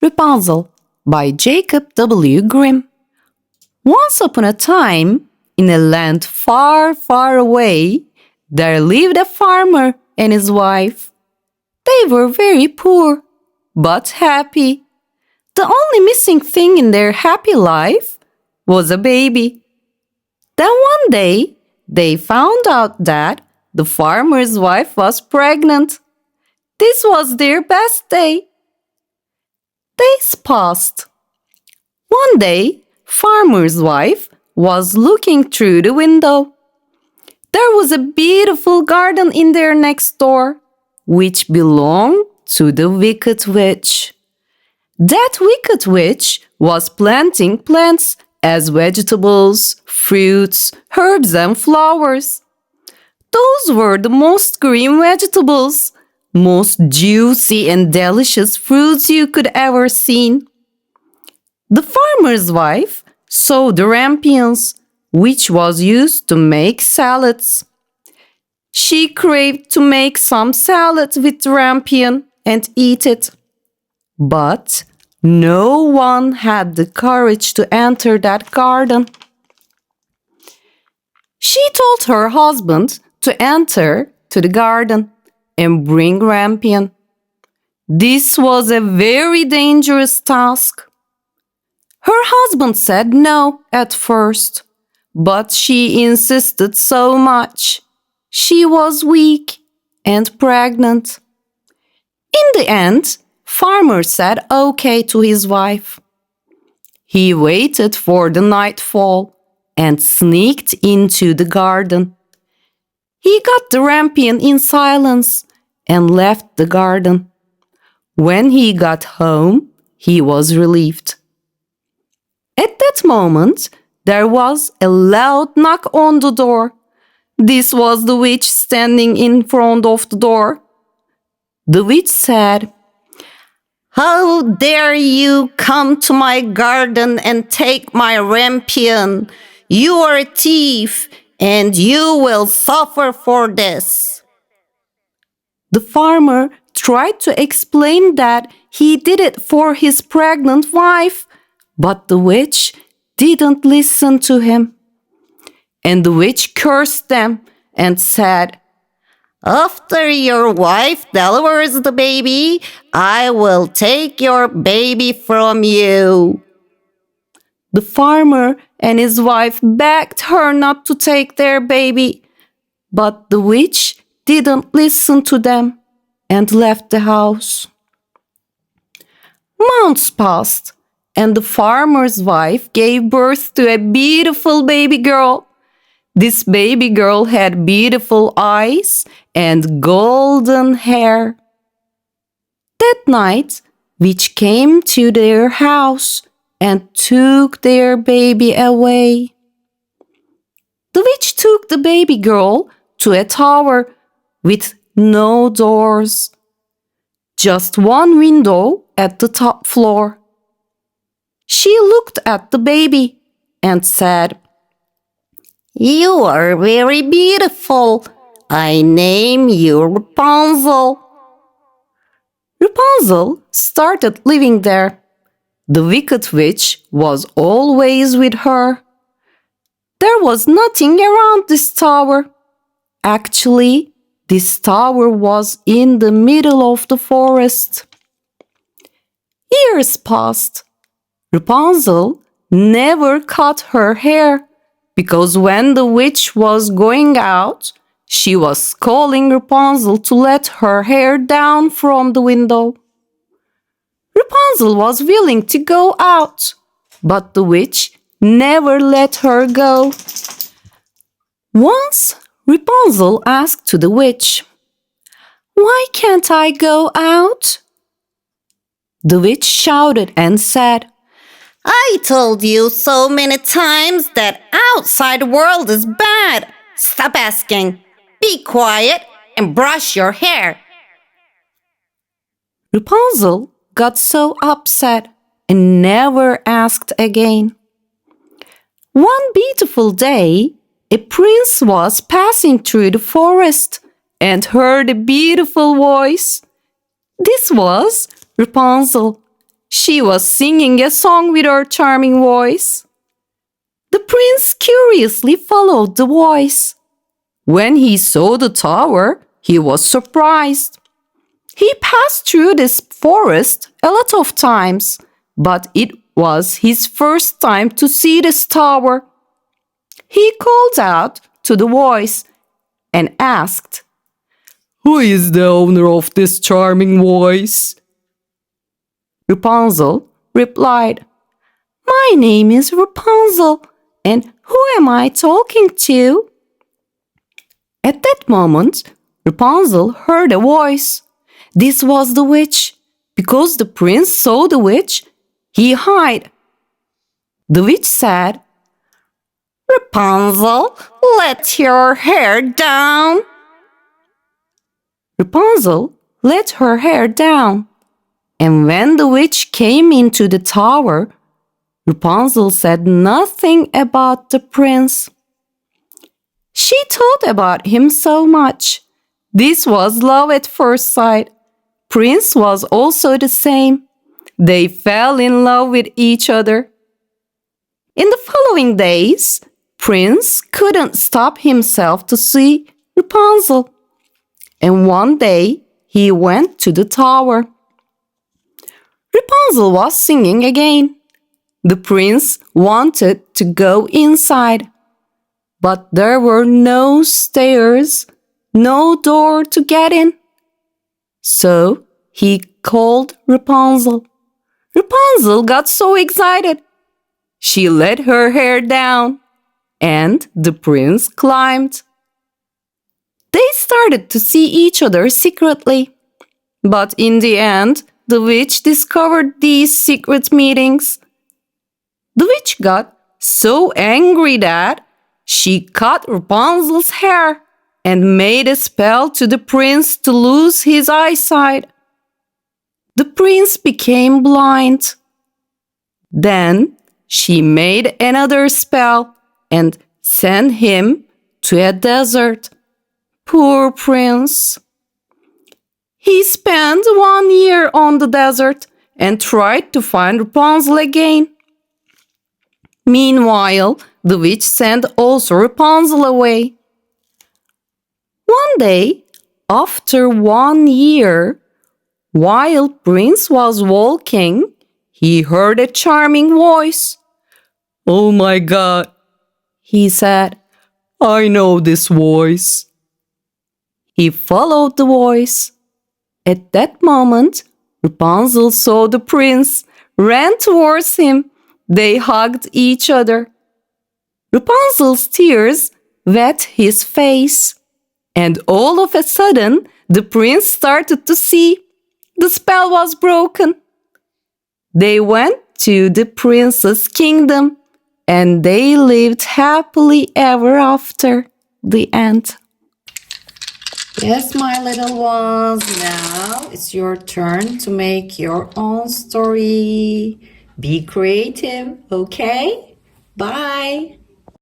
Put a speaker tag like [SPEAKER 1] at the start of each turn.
[SPEAKER 1] Rapunzel by Jacob W. Grimm. Once upon a time, in a land far, far away, there lived a farmer and his wife. They were very poor, but happy. The only missing thing in their happy life was a baby. Then one day, they found out that the farmer's wife was pregnant. This was their best day. Days passed. One day, farmer's wife was looking through the window. There was a beautiful garden in their next door, which belonged to the wicked witch. That wicked witch was planting plants as vegetables, fruits, herbs, and flowers. Those were the most green vegetables, most juicy and delicious fruits you could ever see. The farmer's wife saw the rampions, which was used to make salads. She craved to make some salad with rampion and eat it. But no one had the courage to enter that garden. She told her husband to enter to the garden and bring rampion. This was a very dangerous task. Her husband said no at first, but she insisted so much. She was weak and pregnant. In the end, farmer said okay to his wife. He waited for the nightfall and sneaked into the garden. He got the rampion in silence and left the garden. When he got home, he was relieved. At that moment, there was a loud knock on the door. This was the witch standing in front of the door. The witch said, "How dare you come to my garden and take my rampion? You are a thief, and you will suffer for this." The farmer tried to explain that he did it for his pregnant wife, but the witch didn't listen to him. And the witch cursed them and said, "After your wife delivers the baby, I will take your baby from you." The farmer and his wife begged her not to take their baby, but the witch didn't listen to them and left the house. Months passed, and the farmer's wife gave birth to a beautiful baby girl. This baby girl had beautiful eyes and golden hair. That night, witch came to their house and took their baby away. The witch took the baby girl to a tower with no doors, just one window at the top floor. She looked at the baby and said, "You are very beautiful. I name you Rapunzel." Rapunzel started living there. The wicked witch was always with her. There was nothing around this tower. Actually, this tower was in the middle of the forest. Years passed. Rapunzel never cut her hair because when the witch was going out, she was calling Rapunzel to let her hair down from the window. Rapunzel was willing to go out, but the witch never let her go. Once, Rapunzel asked to the witch, "Why can't I go out?" The witch shouted and said, "I told you so many times that outside world is bad. Stop asking. Be quiet and brush your hair." Rapunzel got so upset and never asked again. One beautiful day, a prince was passing through the forest and heard a beautiful voice. This was Rapunzel. She was singing a song with her charming voice. The prince curiously followed the voice. When he saw the tower, he was surprised. He passed through this forest a lot of times, but it was his first time to see this tower. He called out to the voice and asked, "Who is the owner of this charming voice?" Rapunzel replied, "My name is Rapunzel, and who am I talking to?" At that moment, Rapunzel heard a voice. This was the witch. Because the prince saw the witch, he hid. The witch said, "Rapunzel, let your hair down." Rapunzel let her hair down. And when the witch came into the tower, Rapunzel said nothing about the prince. She thought about him so much. This was love at first sight. Prince was also the same. They fell in love with each other. In the following days, Prince couldn't stop himself to see Rapunzel. And one day, he went to the tower. Rapunzel was singing again. The prince wanted to go inside, but there were no stairs, no door to get in. So he called Rapunzel. Rapunzel got so excited. She let her hair down, and the prince climbed. They started to see each other secretly. But in the end, the witch discovered these secret meetings. The witch got so angry that she cut Rapunzel's hair and made a spell to the prince to lose his eyesight. The prince became blind. Then she made another spell and sent him to a desert. Poor prince. He spent 1 year on the desert and tried to find Rapunzel again. Meanwhile, the witch sent also Rapunzel away. One day, after 1 year, while Prince was walking, he heard a charming voice. "Oh my God," he said, "I know this voice." He followed the voice. At that moment, Rapunzel saw the prince, ran towards him. They hugged each other. Rapunzel's tears wet his face. And all of a sudden, the prince started to see the spell was broken. They went to the prince's kingdom, and they lived happily ever after. The end. Yes, my little ones, now it's your turn to make your own story. Be creative, okay? Bye.